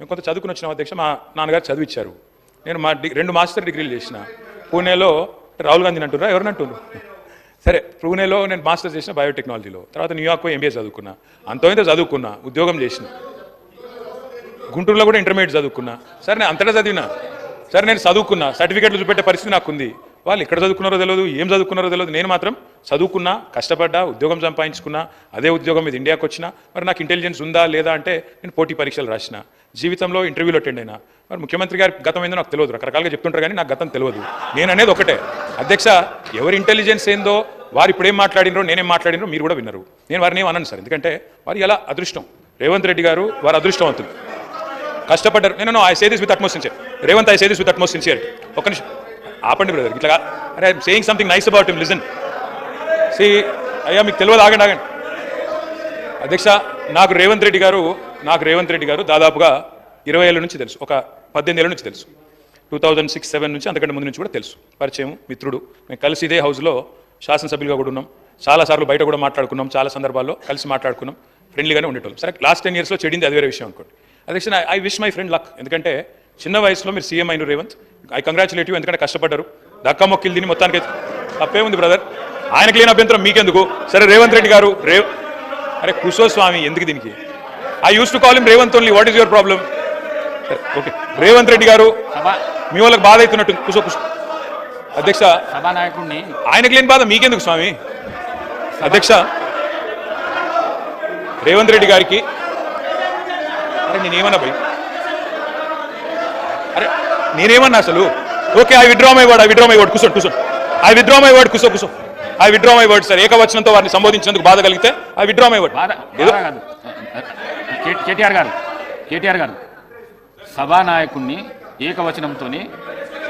మేము కొంత చదువుకుని వచ్చినాం అధ్యక్ష. మా నాన్నగారు చదివిచ్చారు. నేను మా 2 మాస్టర్ డిగ్రీలు చేసిన. పూణేలో రాహుల్ గాంధీని అంటున్నారా ఎవరిని అంటున్నారు? సరే, పూణేలో నేను మాస్టర్స్ చేసిన బయోటెక్నాలజీలో. తర్వాత న్యూయార్క్ ఎంబీఏ చదువుకున్నా. అంతో చదువుకున్నా, ఉద్యోగం చేసిన. గుంటూరులో కూడా ఇంటర్మీడియట్ చదువుకున్నా. సరే, నేను అంతటా చదివినా. సరే, నేను చదువుకున్నా, సర్టిఫికెట్లు చూపెట్టే పరిస్థితి నాకుంది. వాళ్ళు ఎక్కడ చదువుకున్నారో తెలియదు, ఏం చదువుకున్నారో తెలియదు. నేను మాత్రం చదువుకున్నా, కష్టపడ్డా, ఉద్యోగం సంపాదించుకున్నా. అదే ఉద్యోగం మీద ఇండియాకి వచ్చినా. మరి నాకు ఇంటెలిజెన్స్ ఉందా లేదా అంటే నేను పోటీ పరీక్షలు రాసిన. జీవితంలో ఇంటర్వ్యూలో అటెండ్ అయినా. మరి ముఖ్యమంత్రి గారి గతం ఏందో నాకు తెలియదు. రకరకాలుగా చెప్తుంటారు కానీ నాకు గతం తెలియదు. నేను అనేది ఒకటే అధ్యక్ష, ఎవరి ఇంటెలిజెన్స్ ఏందో, వారు ఇప్పుడు ఏం మాట్లాడినరో, నేనేం మాట్లాడినరో మీరు కూడా విన్నారు. నేను వారిని ఏం అనను సార్, ఎందుకంటే వారు ఎలా అదృష్టం. రేవంత్ రెడ్డి గారు వారు అదృష్టవంతులు, కష్టపడ్డారు. నేను I say this with utmost sincere. Revanth, I say this with utmost sincere. ఒక్క నిమిషం ఆపండి బ్రదర్. ఇట్లా అరే I'm saying something nice about him, listen. సి అయ్యా, మీకు తెలియదు, ఆగండి ఆగండి అధ్యక్ష. నాకు రేవంత్ రెడ్డి గారు దాదాపుగా 20 ఏళ్ళ నుంచి తెలుసు, ఒక 18 ఏళ్ళ నుంచి తెలుసు. 2006-07 నుంచి, అంతకంటే ముందు నుంచి కూడా తెలుసు. పరిచయం, మిత్రుడు. మేము కలిసి ఇదే హౌస్లో శాసనసభ్యులుగా కూడా ఉన్నాం. చాలాసార్లు బయట కూడా మాట్లాడుకున్నాం, చాలా సందర్భాల్లో కలిసి మాట్లాడుకున్నాం, ఫ్రెండ్లీగానే ఉండేటోళ్ళం. సరే, లాస్ట్ 10 ఇయర్స్లో చెడింది అది వేరే విషయం అనుకోండి. అధ్యక్ష, I wish my friend luck. ఎందుకంటే చిన్న వయసులో మీరు సీఎం అయిన రేవంత్, ఐ కంగ్రాచులేట్ యూ. ఎందుకంటే కష్టపడ్డారు, దక్కా మొక్కిలు తిని మొత్తానికి తప్పే ఉంది బ్రదర్. ఆయనకు లేని అభ్యంతరం మీకెందుకు? సరే, రేవంత్ రెడ్డి గారు అరే కుసో స్వామి, ఎందుకు దీనికి? I use to call him Revanth only. What is your problem? Okay, Revanth Reddy గారు మీ వాళ్ళకి బాధ అవుతున్నట్టు. కుసో అధ్యక్ష, సభానాయకుడిని ఆయనకు లేని బాధ మీకెందుకు స్వామి? అధ్యక్ష, రేవంత్ రెడ్డి గారికి అరే నేనేమన్నా భయ్, అరే నేనేమన్నా అసలు? Okay, I withdraw my word. కూర్చోండి. I withdraw my word sir. ఏకవచనంతో వారిని సంబోధించినందుకు బాధ కలిగితే I withdraw my word. KTR garu సభానాయకుడిని ఏకవచనంతో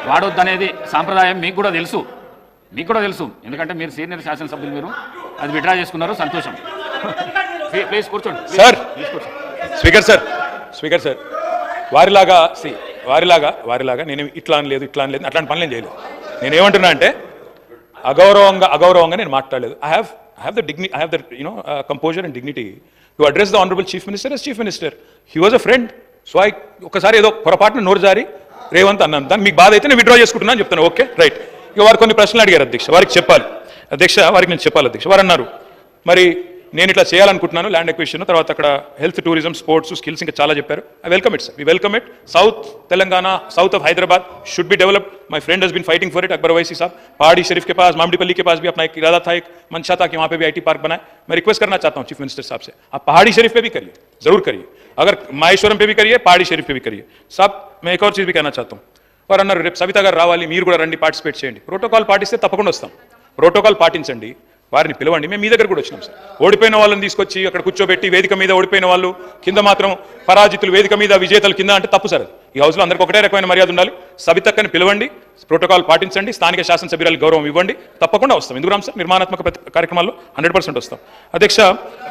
వాడొద్దనేది సాంప్రదాయం మీకు కూడా తెలుసు. ఎందుకంటే మీరు సీనియర్ శాసనసభ్యులు, మీరు అది విత్డ్రా చేసుకున్నారు, సంతోషం. ప్లీజ్ కూర్చోండి సార్. స్పీకర్ సార్, వారిలాగా నేను ఇట్లా అనలేదు అట్లాంటి పనులు ఏం చేయలేదు. నేనేమంటున్నా అంటే అగౌరవంగా నేను మాట్లాడలేదు. I have the composure and dignity to address the honorable chief minister as chief minister. He was a friend. So ఒకసారి ఏదో పొరపాటున నోరు జారి రేవంత్ అన్నాను. దాన్ని మీకు బాధ అయితే నేను విత్డ్రా చేసుకుంటున్నా అని చెప్తాను. Okay, right. ఇక వారు కొన్ని ప్రశ్నలు అడిగారు అధ్యక్ష, వారికి నేను చెప్పాలి అధ్యక్ష. వారు అన్నారు, మరి నేను ఇట్లా చేయాలనుకుంటున్నాను ల్యాండ్ ఎక్విజిషన్, తర్వాత అక్కడ హెల్త్, టూరిజం, స్పోర్ట్స్, స్కిల్స్ ఇంకా చాలా చెప్పారు. I welcome it sir. We welcome it. South Telangana, south of Hyderabad should be developed. My friend has been fighting for it. Akbar Owaisi साहब, पहाड़ी शरीफ के पास, मामडीपल्ली के पास भी अपना एक इरादा था, एक मंशा था कि वहाँ पे भी IT पार्क बनाए. मैं रिक्वेस्ट करना चाहता हूँ चीफ मिनिस्टर साहब से, आप पहाड़ी शरीफ पे भी करिए, जरूर करिए. अगर माहेश्वरम पे भी करिए, पहाड़ी शरीफ पे भी करिए साहब. मैं एक और चीज़ भी कहना चाहता हूँ. వారు అన్నారు, రేపు సవిత గారు రావాలి, మీరు కూడా రండి, పార్టిసిపేట్ చేయండి. ప్రోటోకాల్ పాటిస్తే తప్పకుండా వస్తాం. ప్రోటోకాల్ పాటించండి, వారిని పిలవండి. మేము మీ దగ్గర కూడా వచ్చినాం సార్. ఓడిపోయిన వాళ్ళని తీసుకొచ్చి అక్కడ కూర్చోబెట్టి వేదిక మీద ఓడిపోయిన వాళ్ళు కింద మాత్రం పరాజితులు, వేదిక మీద విజేతలు కింద అంటే తప్పు సార్. ఈ హౌస్లో అందరికీ ఒకటే రకమైన మర్యాద ఉండాలి. సవితక్కని పిలవండి, ప్రోటోకాల్ పాటించండి, స్థానిక శాసనసభ్యురాలకు గౌరవం ఇవ్వండి, తప్పకుండా వస్తాం. ఎందుకు రాం సార్, నిర్మాణాత్మక కార్యక్రమాల్లో 100% వస్తాం. అధ్యక్ష,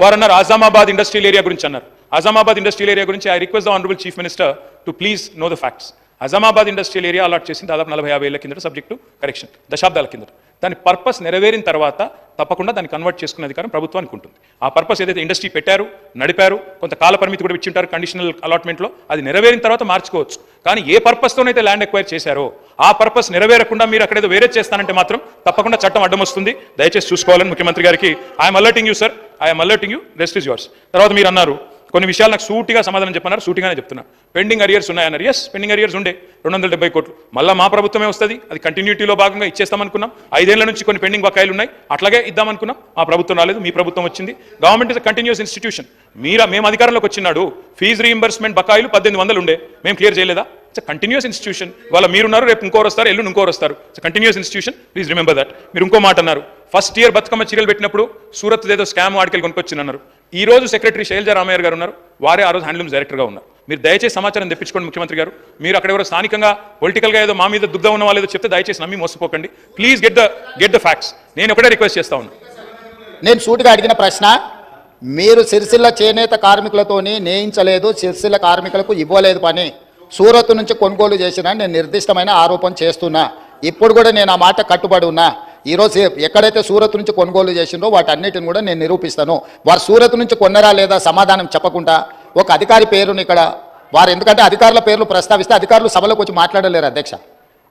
వారు అన్నారు ఆజామాబాద్ ఇండస్ట్రియల్ ఏరియా గురించి అన్నారు. ఆజామాబాద్ ఇండస్ట్రియల్ ఏరియా గురించి I request the honourable chief minister to please know the facts. Azamabad industrial area allot చేసింది దాదాపు 40-50 ఏళ్ల కిందట, సబ్జెక్టు కరెక్షన్, దశాబ్దాల కిందట. దాని పర్పస్ నెరవేరిన తర్వాత తప్పకుండా దాన్ని కన్వర్ట్ చేసుకునే అధికారం ప్రభుత్వానికి ఉంటుంది. ఆ పర్పస్ ఏదైతే ఇండస్ట్రీ పెట్టారు, నడిపారు, కొంత కాల పరిమితి కూడా ఇచ్చింటారు కండిషనల్ అలాట్మెంట్లో, అది నెరవేరిన తర్వాత మార్చుకోవచ్చు. కానీ ఏ పర్పస్తోనైతే ల్యాండ్ ఎక్వైర్ చేశారో ఆ పర్పస్ నెరవేరకుండా మీరు అక్కడేదో వేరే చేస్తానంటే మాత్రం తప్పకుండా చట్టం అడ్డం వస్తుంది. దయచేసి చూసుకోవాలని ముఖ్యమంత్రి గారికి I'm alerting you sir, I'm alerting you, rest is yours. తర్వాత మీరు అన్నారు కొన్ని విషయాలు నాకు సూటిగా సమాధానం చెప్పన్నారు, సూటిగానే చెప్తున్నా. పెండింగ్ అరియర్స్ ఉన్నాయన్నారు. ఎస్, పెండింగ్ అరియర్స్ ఉండే 270 కోట్లు. మళ్ళీ మా ప్రభుత్వమే వస్తుంది, అది కంటిన్యూటీలో భాగంగా ఇచ్చేస్తామనుకున్నాం. 5 ఏళ్ల నుంచి కొన్ని పెండింగ్ బకాయిలు ఉన్నాయి, అట్లాగే ఇద్దామనుకున్నాం. మా ప్రభుత్వం రాలేదు, మీ ప్రభుత్వం వచ్చింది. Government is a continuous institution. మేము అధికారంలోకి వచ్చినాడు ఫీజు రీయింబర్స్మెంట్ బకాయిలు 1800 ఉండే, మేము క్లియర్ చేయలేదా? It's continuous institution. వాళ్ళ మీరున్నారు, రేపు ఇంకోరు వస్తారు, ఎల్లుండి ఇంకోరు వస్తారు. It's continuous institution, please remember that. మీరు ఇంకో మాట అన్నారు, ఫస్ట్ ఇయర్ బతుకమ్మ చీరలు పెట్టినప్పుడు సూరత్ ఏదో స్కామ్ ఆడికెళ్ళి కొనుక్కొచ్చినన్నారు. ఈ రోజు సెక్రటరీ శైలజా రామయ్య గారు ఉన్నారు, వారే ఆ రోజు హ్యాండ్లూమ్స్ డైరెక్టర్గా ఉన్నారు. మీరు దయచేసి సమాచారం తెప్పించుకోండి ముఖ్యమంత్రి గారు. మీరు అక్కడ ఎవరో స్థానికంగా పొలిటికల్గా ఏదో మా మీద దుగ్ధం ఉన్న వాళ్ళు ఏదో చెప్తే దయచేసి నమ్మి మోసపోకండి. Please get the facts. నేను ఒకటే రిక్వెస్ట్ చేస్తా ఉన్నా. నేను సూటిగా అడిగిన ప్రశ్న, మీరు సిరిసిల్ల చేనేత కార్మికులతోని నేయించలేదు, సిరిసిల్ల కార్మికులకు ఇవ్వలేదు పని, సూరత్ నుంచి కొనుగోలు చేసిన నేను నిర్దిష్టమైన ఆరోపణ చేస్తున్నా. ఇప్పుడు కూడా నేను ఆ మాట కట్టుబడి ఉన్నా. ఈరోజు ఎక్కడైతే సూరత్ నుంచి కొనుగోలు చేసిందో వాటన్నిటిని కూడా నేను నిరూపిస్తాను. వారు సూరత్ నుంచి కొన్నరా లేదా సమాధానం చెప్పకుండా ఒక అధికారి పేరుని ఇక్కడ వారు ఎందుకంటే అధికారుల పేర్లు ప్రస్తావిస్తే అధికారులు సభలోకి వచ్చి మాట్లాడలేరు అధ్యక్ష.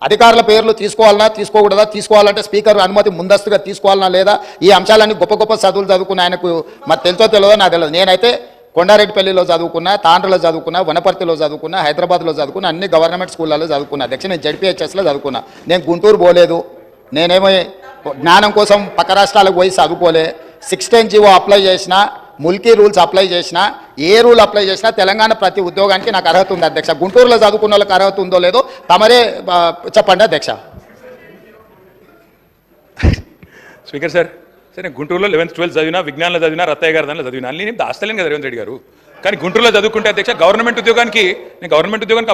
అధికారుల పేర్లు తీసుకోవాలన్నా తీసుకోకూడదా, తీసుకోవాలంటే స్పీకర్ అనుమతి ముందస్తుగా తీసుకోవాలన్నా లేదా, ఈ అంశాలన్నీ గొప్ప గొప్ప చదువులు చదువుకున్న ఆయనకు మరి తెలుసో తెలియదో నాకు తెలియదు. నేనైతే కొండారెడ్డిపల్లిలో చదువుకున్నా, తాండ్రలో చదువుకున్నా, వనపర్తిలో చదువుకున్నా, హైదరాబాద్లో చదువుకున్నా, అన్ని గవర్నమెంట్ స్కూళ్ళలో చదువుకున్నా అధ్యక్ష. నేను జడ్పీహెచ్ఎస్లో చదువుకున్నా. నేను గుంటూరు పోలేదు. నేనేమో జ్ఞానం కోసం పక్క రాష్ట్రాలకు పోయి చదువుకోలే. 16 జీవో అప్లై చేసినా, ముల్కీ రూల్స్ అప్లై చేసినా, ఏ రూల్ అప్లై చేసినా తెలంగాణ ప్రతి ఉద్యోగానికి నాకు అర్హత ఉంది అధ్యక్ష. గుంటూరులో చదువుకున్న వాళ్ళకి అర్హత ఉందో లేదో తమరే చెప్పండి అధ్యక్ష. స్పీకర్ సార్, నేను గుంటూరులో 11th 12th చదివినా, విజ్ఞానంలో చదివినా, రత్తయ్య గారి దానిలో చదివినా, అన్ని నేను దాస్తలేను కదా రేవంత్ రెడ్డి గారు. కానీ గుంటూరులో చదువుకుంటే అధ్యక్ష గవర్నమెంట్ ఉద్యోగానికి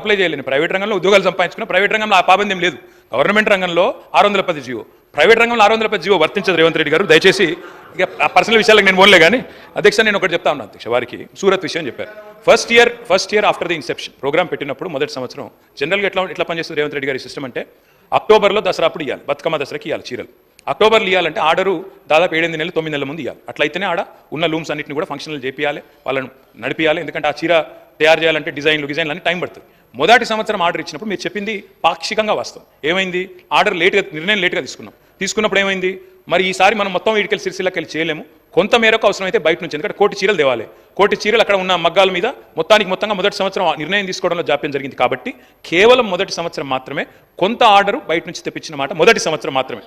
అప్లై చేయలేను. ప్రైవేట్ రంగంలో ఉద్యోగాలు సంపాదించుకున్నా, ప్రైవేట్ రంగంలో ఆ పాబంద్యం లేదు. గవర్నమెంట్ రంగంలో 610 జీవో, ప్రైవేట్ రంగంలో 610 జీవో వర్తించదు రేవంత్ రెడ్డి గారు. దయచేసి ఇక ఆ పర్సనల్ విషయాలకు నేను పోలే. కానీ అధ్యక్ష నేను ఒకటి చెప్తా ఉన్నాను అధ్యక్ష, వారికి సూరత్ విషయం చెప్పారు. First year after the inception programme పెట్టినప్పుడు మొదటి సంవత్సరం జనరల్గా ఎట్లా పనిచేస్తుంది రేవంత్ రెడ్డి గారి సిస్టమ్ అంటే, అక్టోబర్లో దసరా అప్పుడు ఇవ్వాలి, బతుకమ్మ దసరాకి ఇవ్వాలి చీరలు. అక్టోబర్లో ఇవ్వాలంటే ఆర్డరు దాదాపు 7-8 నెలలు 9 నెలల ముందు ఇవ్వాలి. అట్లయితేనే ఆడ ఉన్న లూమ్స్ అన్నింటిని కూడా ఫంక్షనల్ చేపియాలి, వాళ్ళని నడిపియాలి. ఎందుకంటే ఆ చీర తయారు చేయాలంటే డిజైన్లు అన్ని టైం పడుతుంది. మొదటి సంవత్సరం ఆర్డర్ ఇచ్చినప్పుడు మీరు చెప్పింది పాక్షికంగా వాస్తవం. ఏమైంది, ఆర్డర్ నిర్ణయం లేట్గా తీసుకున్నప్పుడు ఏమైంది, మరి ఈసారి మనం మొత్తం వీడికి సిరిసిల్లకి వెళ్ళి చేయలేము, కొంత మేరకు అవసరమైతే బయట నుంచి, ఎందుకంటే 1 కోటి చీరలు తేవాలి. 1 కోటి చీరలు అక్కడ ఉన్న మగ్గాల మీద మొత్తంగా మొదటి సంవత్సరం నిర్ణయం తీసుకోవడంలో జాప్యం జరిగింది. కాబట్టి కేవలం మొదటి సంవత్సరం మాత్రమే కొంత ఆర్డరు బయట నుంచి తెప్పించిన మాట, మొదటి సంవత్సరం మాత్రమే.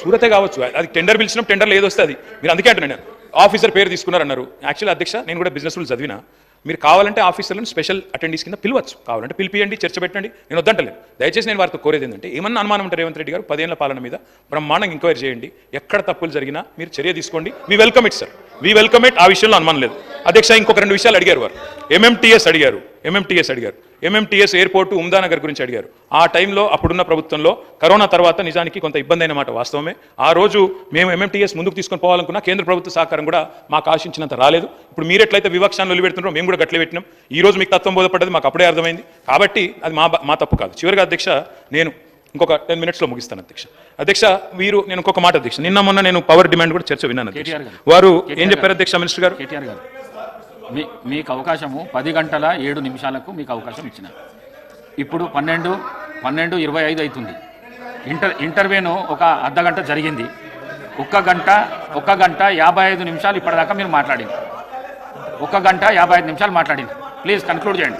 సూరతే కావచ్చు, అది టెండర్ పిలిచినప్పుడు టెండర్లో ఏదో వస్తే అది మీరు అందుకే అంటున్నాను. ఆఫీసర్ పేరు తీసుకున్నారన్నారు. యాక్చువల్లీ అధ్యక్ష నేను కూడా బిజినెస్ రూల్ చదివినా, మీరు కావాలంటే ఆఫీసర్లను స్పెషల్ అటెండీస్ కింద పిలవచ్చు, కావాలంటే పిలిపియండి, చర్చ పెట్టండి, నేను వద్దంటలేదు. దయచేసి నేను వారితో కోరేది ఏంటంటే, ఏమన్నా అనుమానం ఉంటే రేవంత్ రెడ్డి గారు 10 ఏళ్ల పాలన మీద బ్రహ్మాండంగా ఎంక్వైరీ చేయండి, ఎక్కడ తప్పులు జరిగినా మీరు చర్య తీసుకోండి. We welcome it sir, we welcome it. ఆ విషయంలో అనుమానం లేదు అధ్యక్ష. ఇంకొక 2 విషయాలు అడిగారు వారు. ఎంఎంటీఎస్ అడిగారు. ఎంఎంటీఎస్ ఎయిర్పోర్టు ఉమ్దానగర్ గురించి అడిగారు. ఆ టైంలో అప్పుడున్న ప్రభుత్వంలో కరోనా తర్వాత నిజానికి కొంత ఇబ్బంది అయిన మాట వాస్తవమే. ఆ రోజు మేము ఎంఎంటీఎస్ ముందుకు తీసుకొని పోవాలనుకున్నా, కేంద్ర ప్రభుత్వ సహకారం కూడా మాకు ఆశించినంత రాలేదు. ఇప్పుడు మీరు ఎట్లయితే వివక్షాన్ని వదిలిపెడుతున్నారో మేము కూడా గట్లే పెట్టినాం. ఈ రోజు మీకు తత్వం బోధపడ్డది మాకు అప్పుడే అర్థమైంది. కాబట్టి అది మా తప్పు కాదు. చివరిగా అధ్యక్ష నేను ఇంకొక 10 minutesలో ముగిస్తాను అధ్యక్ష. నేను ఇంకొక మాట అధ్యక్ష, నిన్న మొన్న నేను పవర్ డిమాండ్ కూడా చర్చ విన్నాను అధ్యక్ష. వారు ఏం చెప్పారు అధ్యక్ష మినిస్టర్ గారు? కేటీఆర్ గారు, మీకు అవకాశము 10 గంటల 7 నిమిషాలకు మీకు అవకాశం ఇచ్చిన, ఇప్పుడు 12:25 అవుతుంది. ఇంటర్వ్యూను ఒక అర్ధగంట జరిగింది. 1 గంట 55 నిమిషాలు ఇప్పటిదాకా మీరు మాట్లాడింది. 1 గంట 55 నిమిషాలు మాట్లాడింది. ప్లీజ్ కన్క్లూడ్ చేయండి.